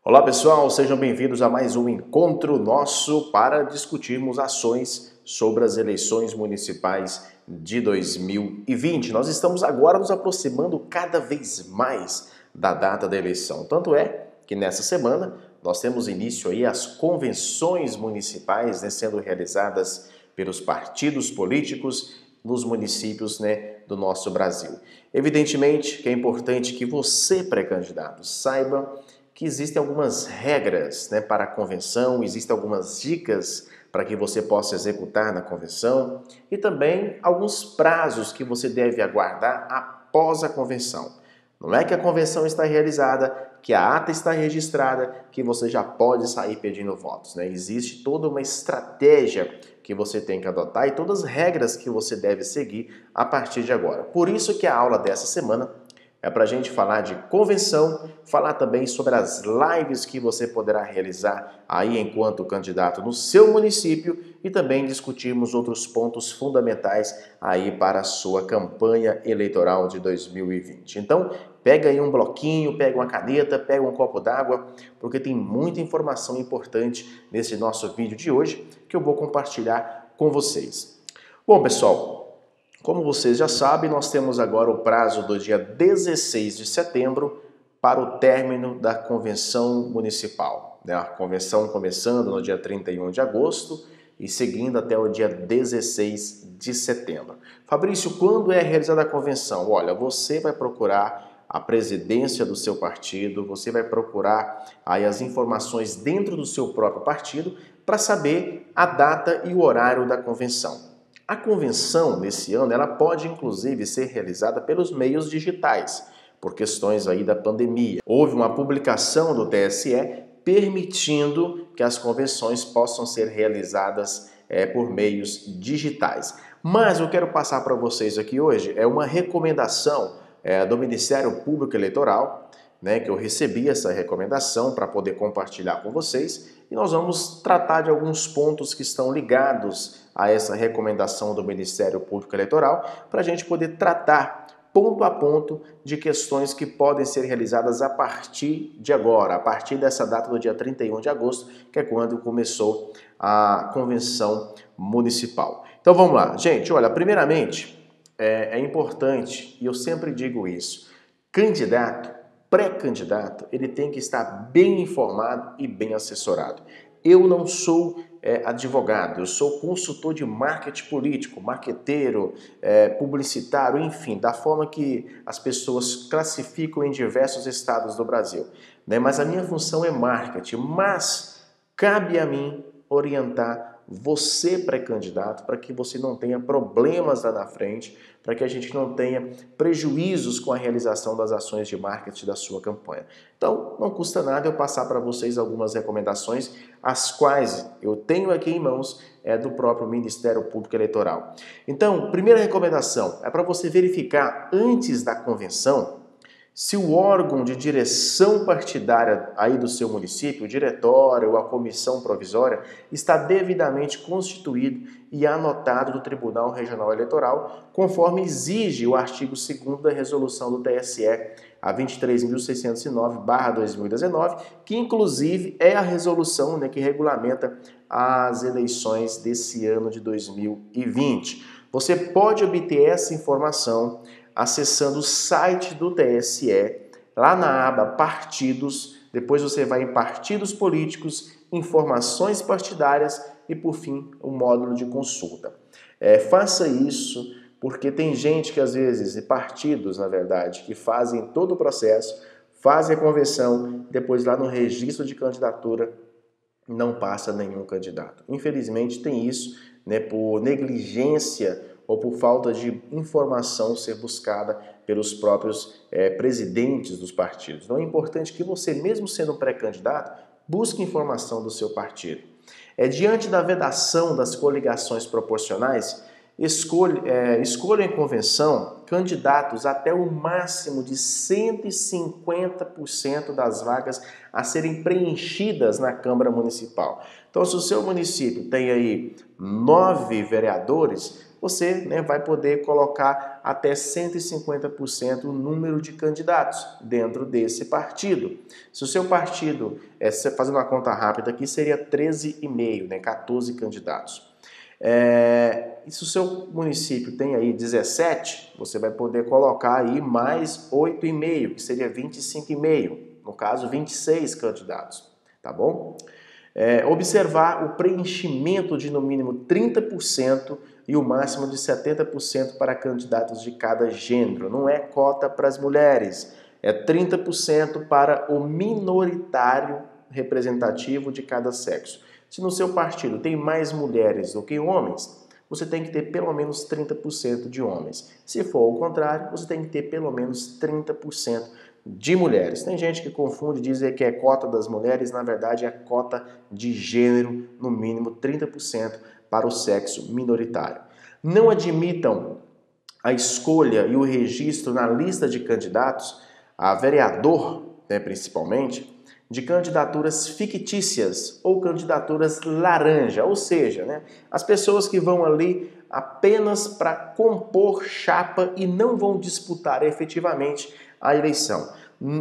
Olá pessoal, sejam bem-vindos a mais um encontro nosso para discutirmos ações sobre as eleições municipais de 2020. Nós estamos agora nos aproximando cada vez mais da data da eleição. Tanto é que nessa semana nós temos início aí as convenções municipais, sendo realizadas pelos partidos políticos nos municípios, do nosso Brasil. Evidentemente que é importante que você, pré-candidato, saiba que existem algumas regras, para a convenção, existem algumas dicas para que você possa executar na convenção e também alguns prazos que você deve aguardar após a convenção. Não é que a convenção está realizada, que a ata está registrada, que você já pode sair pedindo votos, Existe toda uma estratégia que você tem que adotar e todas as regras que você deve seguir a partir de agora. Por isso que a aula dessa semana é para a gente falar de convenção, falar também sobre as lives que você poderá realizar aí enquanto candidato no seu município e também discutirmos outros pontos fundamentais aí para a sua campanha eleitoral de 2020. Então, pega aí um bloquinho, pega uma caneta, pega um copo d'água, porque tem muita informação importante nesse nosso vídeo de hoje que eu vou compartilhar com vocês. Bom, pessoal, como vocês já sabem, nós temos agora o prazo do dia 16 de setembro para o término da convenção municipal. A convenção começando no dia 31 de agosto e seguindo até o dia 16 de setembro. Fabrício, quando é realizada a convenção? Olha, você vai procurar a presidência do seu partido, você vai procurar aí as informações dentro do seu próprio partido para saber a data e o horário da convenção. A convenção, nesse ano, ela pode inclusive ser realizada pelos meios digitais, por questões aí da pandemia. Houve uma publicação do TSE permitindo que as convenções possam ser realizadas por meios digitais. Mas eu quero passar para vocês aqui hoje uma recomendação do Ministério Público Eleitoral, que eu recebi essa recomendação para poder compartilhar com vocês e nós vamos tratar de alguns pontos que estão ligados a essa recomendação do Ministério Público Eleitoral para a gente poder tratar ponto a ponto de questões que podem ser realizadas a partir de agora, a partir dessa data do dia 31 de agosto, que é quando começou a convenção municipal. Então vamos lá. Gente, olha, primeiramente é importante, e eu sempre digo isso, candidato, pré-candidato, ele tem que estar bem informado e bem assessorado. Eu não sou advogado, eu sou consultor de marketing político, marqueteiro, publicitário, enfim, da forma que as pessoas classificam em diversos estados do Brasil. Mas a minha função é marketing, mas cabe a mim orientar você, pré-candidato, para que você não tenha problemas lá na frente, para que a gente não tenha prejuízos com a realização das ações de marketing da sua campanha. Então, não custa nada eu passar para vocês algumas recomendações, as quais eu tenho aqui em mãos do próprio Ministério Público Eleitoral. Então, primeira recomendação é para você verificar antes da convenção se o órgão de direção partidária aí do seu município, o diretório ou a comissão provisória, está devidamente constituído e anotado do Tribunal Regional Eleitoral, conforme exige o artigo 2º da resolução do TSE, a 23.609/2019, que inclusive é a resolução que regulamenta as eleições desse ano de 2020. Você pode obter essa informação acessando o site do TSE, lá na aba Partidos, depois você vai em Partidos Políticos, Informações Partidárias e, por fim, o módulo de consulta. Faça isso, porque tem gente que às vezes, partidos na verdade, que fazem todo o processo, fazem a convenção, depois lá no registro de candidatura não passa nenhum candidato. Infelizmente tem isso, por negligência ou por falta de informação ser buscada pelos próprios presidentes dos partidos. Então é importante que você, mesmo sendo pré-candidato, busque informação do seu partido. Diante da vedação das coligações proporcionais, escolha em convenção candidatos até o máximo de 150% das vagas a serem preenchidas na Câmara Municipal. Então, se o seu município tem aí 9 vereadores, você, né, vai poder colocar até 150% o número de candidatos dentro desse partido. Se o seu partido, fazendo uma conta rápida aqui, seria 13,5, né, 14 candidatos. E se o seu município tem aí 17, você vai poder colocar aí mais 8,5, que seria 25,5, no caso 26 candidatos, tá bom? Observar o preenchimento de no mínimo 30% e o máximo de 70% para candidatos de cada gênero. Não é cota para as mulheres, é 30% para o minoritário representativo de cada sexo. Se no seu partido tem mais mulheres do que homens, você tem que ter pelo menos 30% de homens. Se for o contrário, você tem que ter pelo menos 30% de mulheres. Tem gente que confunde, diz que é cota das mulheres, na verdade é cota de gênero, no mínimo 30% para o sexo minoritário. Não admitam a escolha e o registro na lista de candidatos a vereador, né, principalmente, de candidaturas fictícias ou candidaturas laranja, ou seja, né, as pessoas que vão ali apenas para compor chapa e não vão disputar efetivamente a eleição.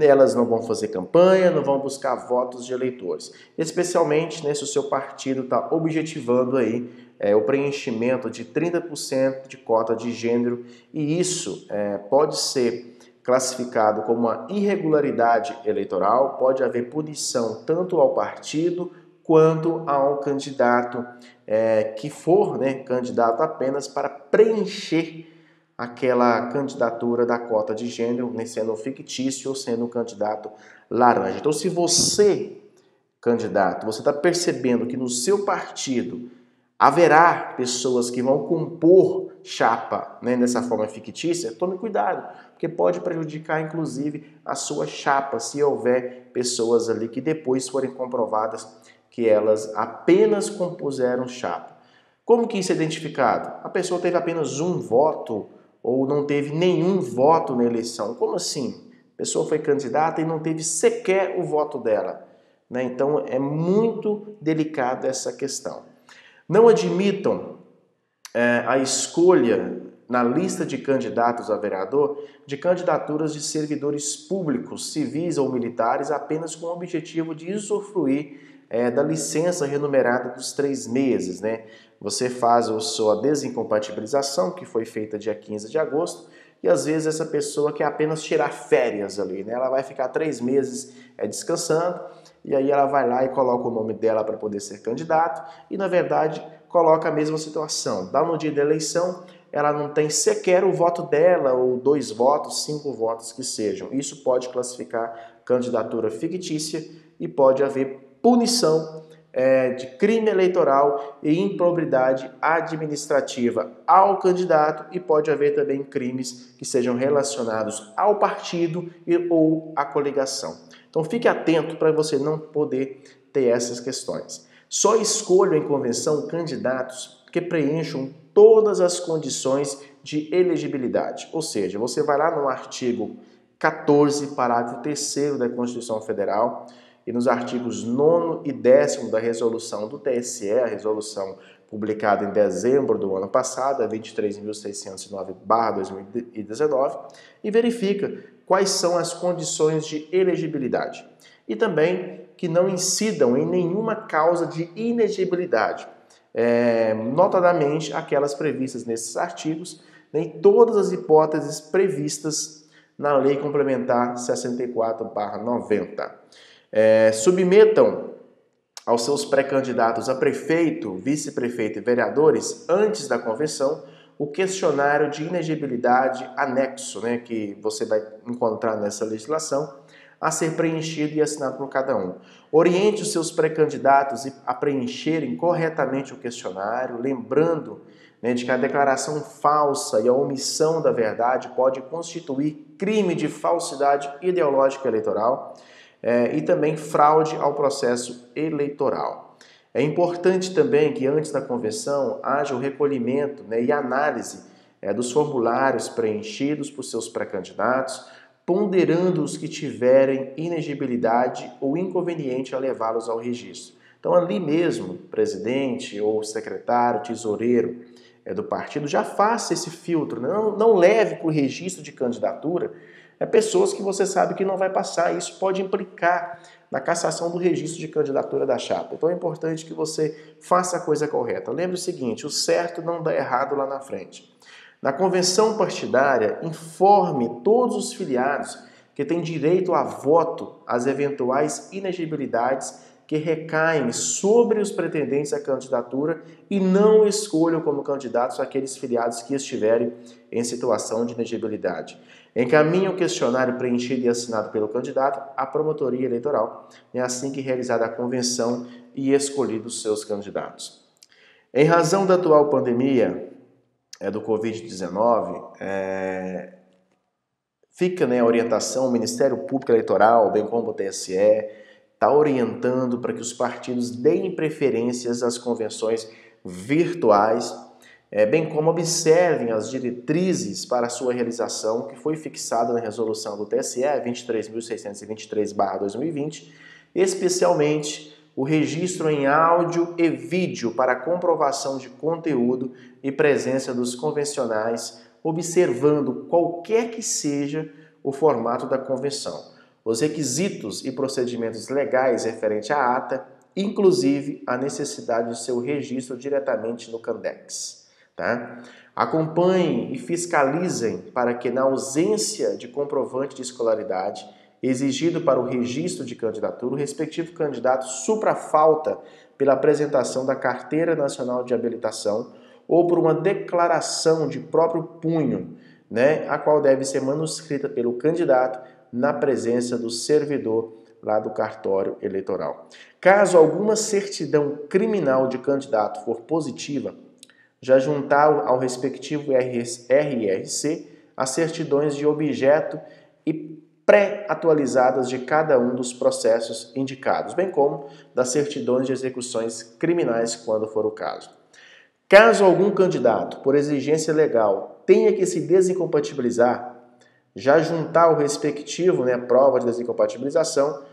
Elas não vão fazer campanha, não vão buscar votos de eleitores. Especialmente, né, se o seu partido está objetivando aí o preenchimento de 30% de cota de gênero, e isso pode ser classificado como uma irregularidade eleitoral, pode haver punição tanto ao partido quanto ao candidato que for, né, candidato apenas para preencher aquela candidatura da cota de gênero, né, sendo fictício ou sendo um candidato laranja. Então, se você, candidato, você está percebendo que no seu partido haverá pessoas que vão compor chapa, né, dessa forma fictícia, tome cuidado, porque pode prejudicar inclusive a sua chapa se houver pessoas ali que depois forem comprovadas que elas apenas compuseram chapa. Como que isso é identificado? A pessoa teve apenas um voto ou não teve nenhum voto na eleição. Como assim? A pessoa foi candidata e não teve sequer o voto dela, né? Então é muito delicada essa questão. Não admitam a escolha na lista de candidatos a vereador de candidaturas de servidores públicos, civis ou militares apenas com o objetivo de usufruir da licença remunerada dos 3 meses, né? Você faz a sua desincompatibilização, que foi feita dia 15 de agosto, e às vezes essa pessoa quer apenas tirar férias ali, né? Ela vai ficar 3 meses descansando, e aí ela vai lá e coloca o nome dela para poder ser candidato, e na verdade coloca a mesma situação. Dá no dia da eleição, ela não tem sequer o voto dela, ou 2 votos, 5 votos que sejam. Isso pode classificar candidatura fictícia e pode haver punição de crime eleitoral e improbidade administrativa ao candidato, e pode haver também crimes que sejam relacionados ao partido ou à coligação. Então fique atento para você não poder ter essas questões. Só escolham em convenção candidatos que preencham todas as condições de elegibilidade. Ou seja, você vai lá no artigo 14, parágrafo 3º da Constituição Federal, e nos artigos 9º e 10º da resolução do TSE, a resolução publicada em dezembro do ano passado, a 23.609/2019, e verifica quais são as condições de elegibilidade. E também que não incidam em nenhuma causa de inegibilidade, notadamente aquelas previstas nesses artigos, em todas as hipóteses previstas na Lei Complementar 64/90. Submetam aos seus pré-candidatos a prefeito, vice-prefeito e vereadores, antes da convenção, o questionário de inegibilidade anexo, né, que você vai encontrar nessa legislação, a ser preenchido e assinado por cada um. Oriente os seus pré-candidatos a preencherem corretamente o questionário, lembrando, né, de que a declaração falsa e a omissão da verdade pode constituir crime de falsidade ideológica eleitoral, e também fraude ao processo eleitoral. É importante também que antes da convenção haja o recolhimento, né, e análise dos formulários preenchidos por seus pré-candidatos, ponderando os que tiverem inegibilidade ou inconveniente a levá-los ao registro. Então ali mesmo, presidente ou secretário, tesoureiro, do partido, já faça esse filtro, não leve para o registro de candidatura pessoas que você sabe que não vai passar. Isso pode implicar na cassação do registro de candidatura da chapa. Então é importante que você faça a coisa correta. Lembre o seguinte, o certo não dá errado lá na frente. Na convenção partidária, informe todos os filiados que têm direito a voto às eventuais inegibilidades que recaem sobre os pretendentes à candidatura e não escolham como candidatos aqueles filiados que estiverem em situação de inegibilidade. Encaminhe o questionário preenchido e assinado pelo candidato à promotoria eleitoral, assim que realizada a convenção e escolhidos seus candidatos. Em razão da atual pandemia do Covid-19, fica a orientação, o Ministério Público Eleitoral, bem como o TSE, está orientando para que os partidos deem preferências às convenções virtuais, bem como observem as diretrizes para a sua realização, que foi fixada na resolução do TSE 23.623/2020, especialmente o registro em áudio e vídeo para comprovação de conteúdo e presença dos convencionais, observando qualquer que seja o formato da convenção, os requisitos e procedimentos legais referentes à ata, inclusive a necessidade de seu registro diretamente no Candex. Tá? Acompanhem e fiscalizem para que, na ausência de comprovante de escolaridade exigido para o registro de candidatura, o respectivo candidato supra a falta pela apresentação da Carteira Nacional de Habilitação ou por uma declaração de próprio punho, a qual deve ser manuscrita pelo candidato na presença do servidor lá do cartório eleitoral. Caso alguma certidão criminal de candidato for positiva, já juntar ao respectivo RRC as certidões de objeto e pré-atualizadas de cada um dos processos indicados, bem como das certidões de execuções criminais, quando for o caso. Caso algum candidato, por exigência legal, tenha que se desincompatibilizar, já juntar o respectivo prova de desincompatibilização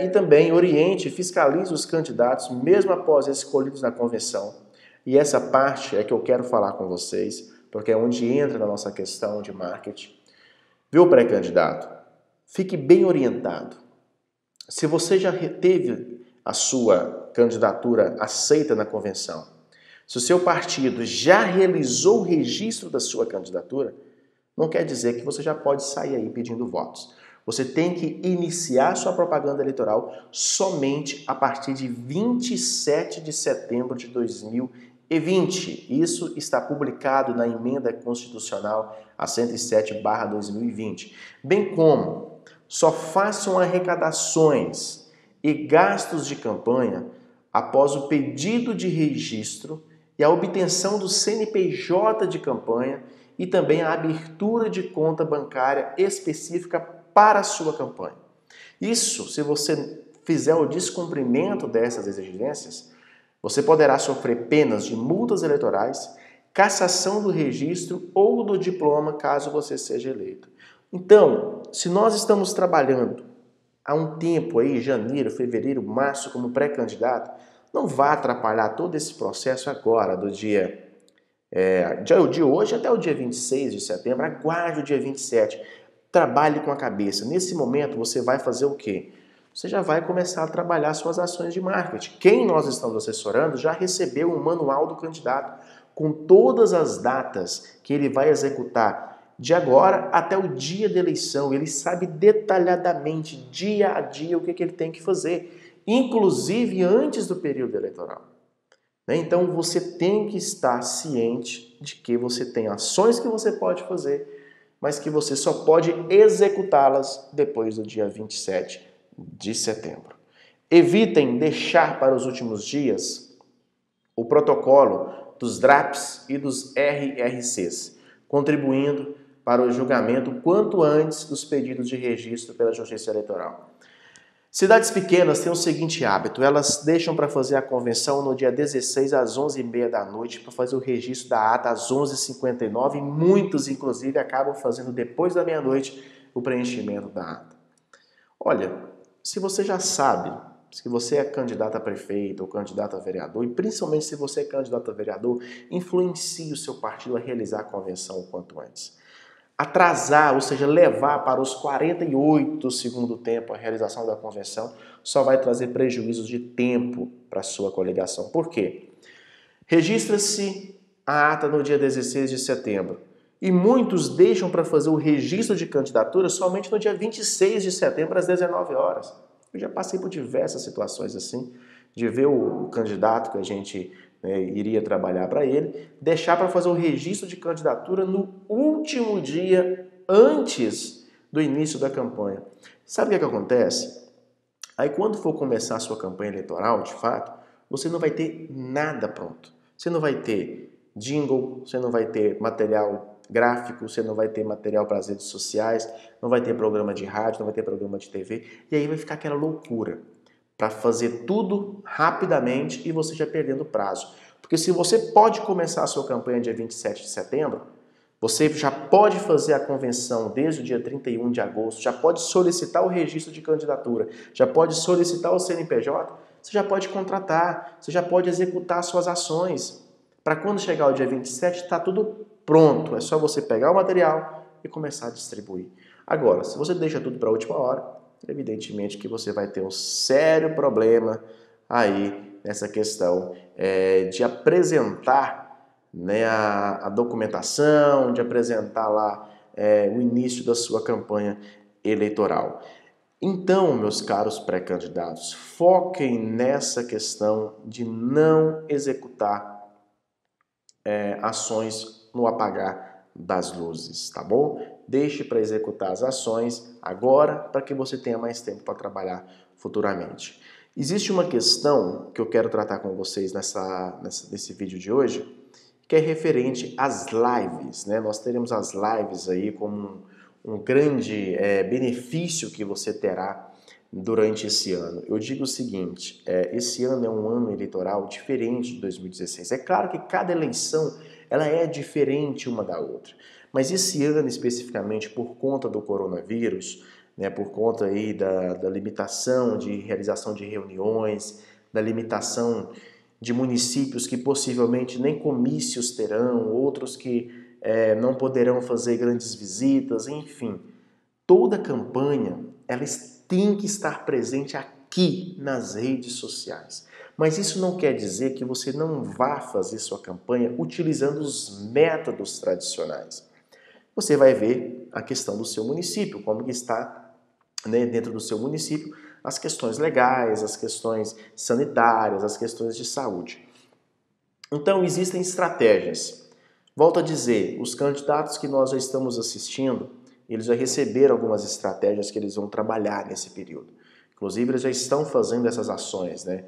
e também oriente e fiscalize os candidatos, mesmo após escolhidos na convenção. E essa parte é que eu quero falar com vocês, porque é onde entra na nossa questão de marketing. Viu, pré-candidato? Fique bem orientado. Se você já teve a sua candidatura aceita na convenção, se o seu partido já realizou o registro da sua candidatura, não quer dizer que você já pode sair aí pedindo votos. Você tem que iniciar sua propaganda eleitoral somente a partir de 27 de setembro de 2020. Isso está publicado na Emenda Constitucional a 107/2020. Bem como só façam arrecadações e gastos de campanha após o pedido de registro e a obtenção do CNPJ de campanha e também a abertura de conta bancária específica para a sua campanha. Isso, se você fizer o descumprimento dessas exigências, você poderá sofrer penas de multas eleitorais, cassação do registro ou do diploma, caso você seja eleito. Então, se nós estamos trabalhando há um tempo aí, janeiro, fevereiro, março, como pré-candidato, não vá atrapalhar todo esse processo agora, do dia de hoje até o dia 26 de setembro, aguarde o dia 27. Trabalhe com a cabeça. Nesse momento, você vai fazer o quê? Você já vai começar a trabalhar suas ações de marketing. Quem nós estamos assessorando já recebeu um manual do candidato com todas as datas que ele vai executar de agora até o dia da eleição. Ele sabe detalhadamente, dia a dia, o que ele tem que fazer, inclusive antes do período eleitoral. Então, você tem que estar ciente de que você tem ações que você pode fazer, mas que você só pode executá-las depois do dia 27 de setembro. Evitem deixar para os últimos dias o protocolo dos DRAPs e dos RRCs, contribuindo para o julgamento quanto antes dos pedidos de registro pela Justiça Eleitoral. Cidades pequenas têm o seguinte hábito, elas deixam para fazer a convenção no dia 16 às 11h30 da noite, para fazer o registro da ata às 11h59, e muitos, inclusive, acabam fazendo depois da meia-noite o preenchimento da ata. Olha, se você já sabe, Se você é candidato a prefeito ou candidato a vereador, e principalmente se você é candidato a vereador, influencie o seu partido a realizar a convenção o quanto antes. Atrasar, ou seja, levar para os 48 do segundo tempo a realização da convenção, só vai trazer prejuízos de tempo para a sua coligação. Por quê? Registra-se a ata no dia 16 de setembro e muitos deixam para fazer o registro de candidatura somente no dia 26 de setembro às 19 horas. Eu já passei por diversas situações assim, de ver o candidato que a gente iria trabalhar para ele, deixar para fazer o registro de candidatura no último dia antes do início da campanha. Sabe o que acontece? Aí quando for começar a sua campanha eleitoral, de fato, você não vai ter nada pronto. Você não vai ter jingle, você não vai ter material gráfico, você não vai ter material para as redes sociais, não vai ter programa de rádio, não vai ter programa de TV, e aí vai ficar aquela loucura para fazer tudo rapidamente e você já perdendo prazo. Porque se você pode começar a sua campanha dia 27 de setembro, você já pode fazer a convenção desde o dia 31 de agosto, já pode solicitar o registro de candidatura, já pode solicitar o CNPJ, você já pode contratar, você já pode executar suas ações. Para quando chegar o dia 27, está tudo pronto. É só você pegar o material e começar a distribuir. Agora, se você deixa tudo para a última hora, evidentemente que você vai ter um sério problema aí nessa questão de apresentar a documentação, de apresentar lá o início da sua campanha eleitoral. Então, meus caros pré-candidatos, foquem nessa questão de não executar ações no apagar das luzes, tá bom? Deixe para executar as ações agora para que você tenha mais tempo para trabalhar futuramente. Existe uma questão que eu quero tratar com vocês nesse vídeo de hoje, que é referente às lives, né? Nós teremos as lives aí como um grande benefício que você terá durante esse ano. Eu digo o seguinte, esse ano é um ano eleitoral diferente de 2016. É claro que cada eleição ela é diferente uma da outra, mas esse ano especificamente por conta do coronavírus, né, por conta aí da limitação de realização de reuniões, da limitação de municípios que possivelmente nem comícios terão, outros que não poderão fazer grandes visitas, enfim. Toda campanha ela tem que estar presente aqui nas redes sociais. Mas isso não quer dizer que você não vá fazer sua campanha utilizando os métodos tradicionais. Você vai ver a questão do seu município, como que está dentro do seu município, as questões legais, as questões sanitárias, as questões de saúde. Então, existem estratégias. Volto a dizer, os candidatos que nós já estamos assistindo, eles já receberam algumas estratégias que eles vão trabalhar nesse período. Inclusive, eles já estão fazendo essas ações, né?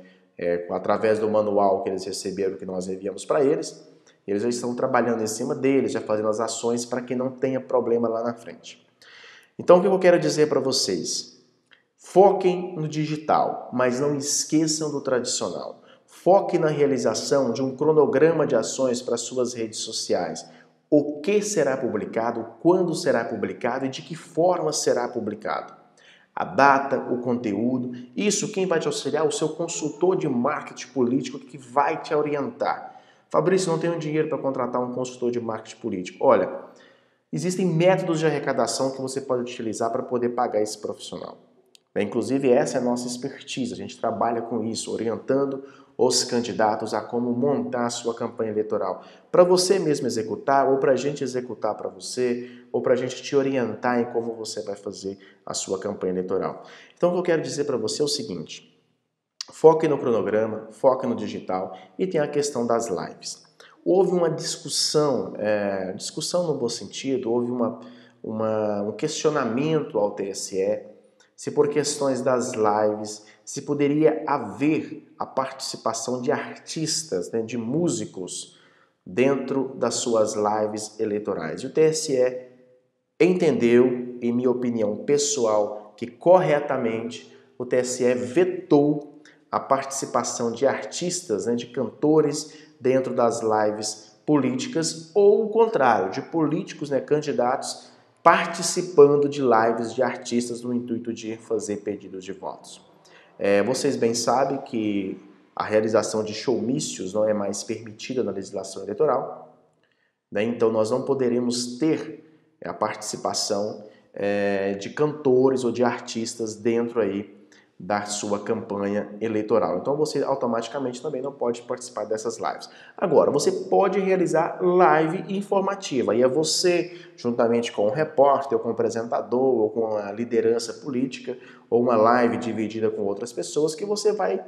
Através do manual que eles receberam, que nós enviamos para eles, eles já estão trabalhando em cima deles, já fazendo as ações para que não tenha problema lá na frente. Então, o que eu quero dizer para vocês? Foquem no digital, mas não esqueçam do tradicional. Foque na realização de um cronograma de ações para suas redes sociais. O que será publicado, quando será publicado e de que forma será publicado. A data, o conteúdo, isso quem vai te auxiliar? O seu consultor de marketing político que vai te orientar. Fabrício, não tenho dinheiro para contratar um consultor de marketing político. Olha, existem métodos de arrecadação que você pode utilizar para poder pagar esse profissional. Inclusive, essa é a nossa expertise, a gente trabalha com isso, orientando os candidatos a como montar a sua campanha eleitoral. Para você mesmo executar, ou para a gente executar para você, ou para a gente te orientar em como você vai fazer a sua campanha eleitoral. Então, o que eu quero dizer para você é o seguinte, foque no cronograma, foque no digital e tem a questão das lives. Houve uma discussão no bom sentido, houve um questionamento ao TSE, se por questões das lives, se poderia haver a participação de artistas, de músicos, dentro das suas lives eleitorais. E o TSE entendeu, em minha opinião pessoal, que corretamente o TSE vetou a participação de artistas, de cantores, dentro das lives políticas, ou o contrário, de políticos, candidatos, participando de lives de artistas no intuito de fazer pedidos de votos. Vocês bem sabem que a realização de showmícios não é mais permitida na legislação eleitoral, né? Então nós não poderemos ter a participação de cantores ou de artistas dentro aí da sua campanha eleitoral. Então você automaticamente também não pode participar dessas lives. Agora, você pode realizar live informativa, e é você, juntamente com um repórter, ou com um apresentador, ou com a liderança política, ou uma live dividida com outras pessoas, que você vai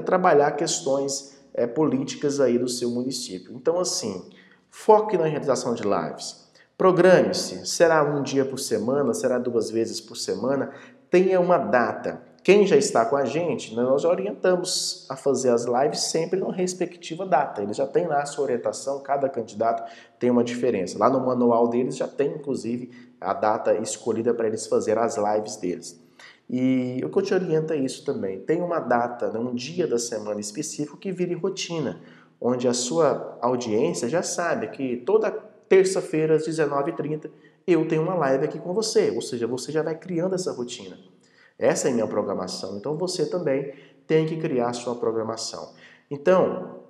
trabalhar questões políticas aí do seu município. Então, assim, foque na realização de lives. Programe-se. Será um dia por semana? Será 2 vezes por semana? Tenha uma data. Quem já está com a gente, nós orientamos a fazer as lives sempre na respectiva data. Eles já têm lá a sua orientação, cada candidato tem uma diferença. Lá no manual deles já tem, inclusive, a data escolhida para eles fazerem as lives deles. E o que eu te oriento é isso também. Tem uma data, um dia da semana específico que vire rotina, onde a sua audiência já sabe que toda terça-feira às 19h30 eu tenho uma live aqui com você. Ou seja, você já vai criando essa rotina. Essa é a minha programação. Então você também tem que criar a sua programação. Então,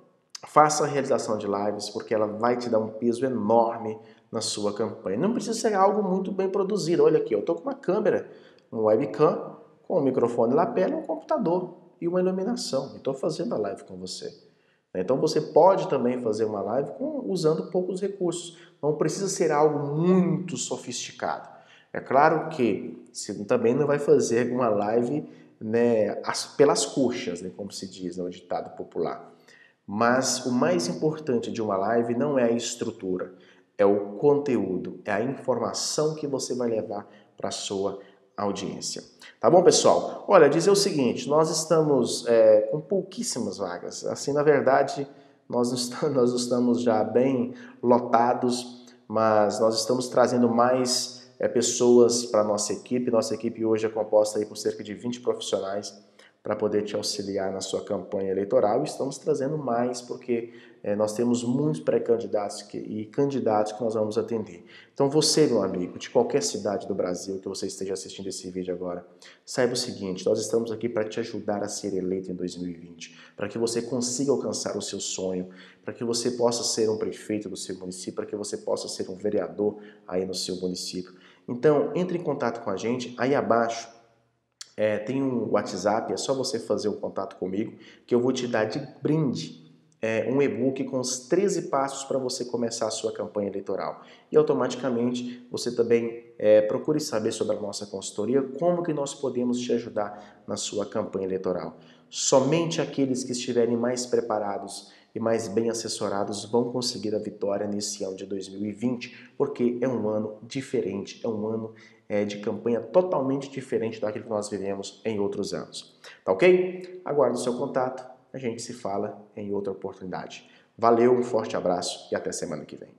faça a realização de lives, porque ela vai te dar um peso enorme na sua campanha. Não precisa ser algo muito bem produzido. Olha aqui, eu estou com uma câmera, um webcam, com um microfone lapela, um computador e uma iluminação. Estou fazendo a live com você. Então você pode também fazer uma live usando poucos recursos. Não precisa ser algo muito sofisticado. É claro que você também não vai fazer uma live, né, pelas coxas, né, como se diz no ditado popular. Mas o mais importante de uma live não é a estrutura, é o conteúdo, é a informação que você vai levar para a sua audiência. Tá bom, pessoal? Olha, dizer o seguinte, nós estamos com pouquíssimas vagas. Assim, na verdade, nós estamos já bem lotados, mas nós estamos trazendo mais pessoas para a nossa equipe. Nossa equipe hoje é composta aí por cerca de 20 profissionais para poder te auxiliar na sua campanha eleitoral. E estamos trazendo mais porque nós temos muitos pré-candidatos e candidatos que nós vamos atender. Então você, meu amigo, de qualquer cidade do Brasil que você esteja assistindo esse vídeo agora, saiba o seguinte, nós estamos aqui para te ajudar a ser eleito em 2020, para que você consiga alcançar o seu sonho, para que você possa ser um prefeito do seu município, para que você possa ser um vereador aí no seu município. Então, entre em contato com a gente, aí abaixo tem um WhatsApp, é só você fazer um contato comigo, que eu vou te dar de brinde um e-book com os 13 passos para você começar a sua campanha eleitoral. E automaticamente você também procure saber sobre a nossa consultoria, como que nós podemos te ajudar na sua campanha eleitoral. Somente aqueles que estiverem mais preparados e mais bem assessorados vão conseguir a vitória nesse ano de 2020, porque é um ano diferente, é um ano de campanha totalmente diferente daquilo que nós vivemos em outros anos. Tá ok? Aguardo o seu contato, a gente se fala em outra oportunidade. Valeu, um forte abraço e até semana que vem.